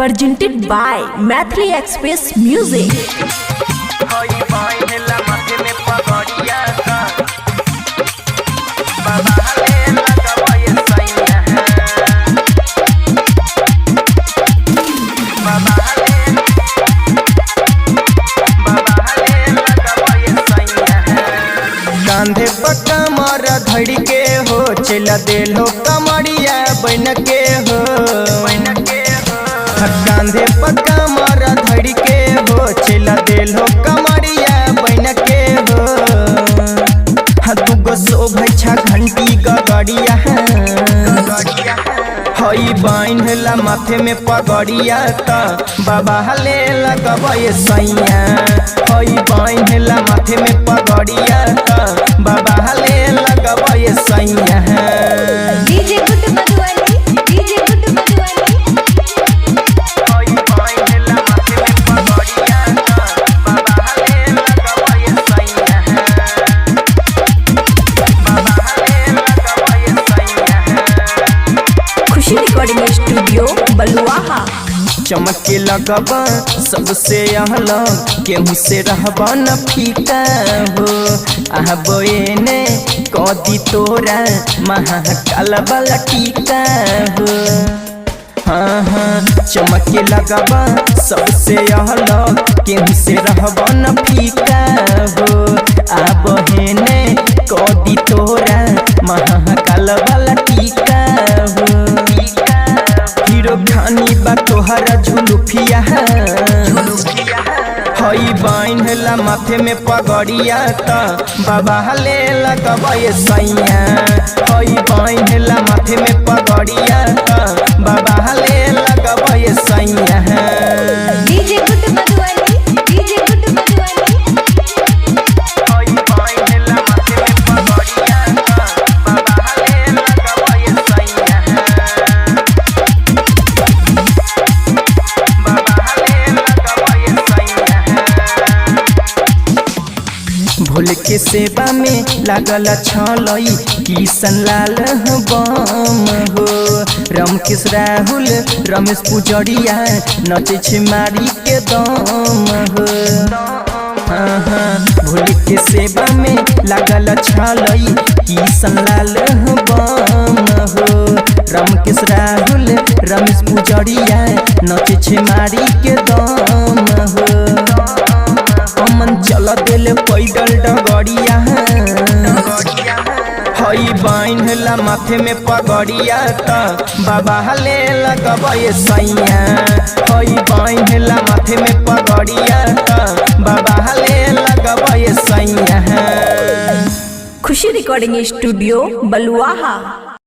presented by Mathli Express Music. कांधे पर कमर धड़ के हो चला देलो कमरिया बन के हो कांधे पर कमर धड़ के हो चला देलो कमरिया बन के हो दुगो शोभा घंटी गगड़िया हई बांधला माथे में पगड़िया त बाबा ले लगबे सैया हई बांधला माथे में पगड़िया त बाबा ले लगबे सैया DJ good Madhubani DJ good Madhubani हई बांधला माथे में पगड़िया त बाबा ले लगबे सैया बाबा ले लगबे सैया खुशी रिकॉर्डिंग स्टूडियो बलुआहा। चमके लगबा सबसे अहला केहू से रहबा न फीका हो आहबो एने कदी तोरा महाकाल वाला टीका हो हाँ हाँ चमके लगबा सबसे अहला केहू से रहबा न फीका हो आबो एने कदी तोरा महाकाल वाला टीका हो हीरो खानी बा तोहरा झुलुफिया हई बांधला माथे में पगड़िया त बाबा ले लगबे सैया हई बांधला माथे में पगड़िया त बाबा ले लगबे सैया DJ good Madhubani DJ good Madhubani हई बांधला माथे में पगड़िया त बाबा ले लगबे सैया भोल के सेवा में लागल छलई किशन लाल बम हो रमकेश राहुल रमेश पुजरिया नचे छे मारी के दम हो हाँ हाँ भोल के सेवा में लागल छलई किशन लाल बम हो रमकेश राहुल रमेश पुजरिया नचे छे मारी के दम हो अमन चल दिल पैदल डगड़िया हई बांधला माथे में पगड़िया त बाबा ले लगबे सैया हई बांधला माथे में पगड़िया त बाबा ले लगबे सैया खुशी रिकॉर्डिंग स्टूडियो बलुआहा।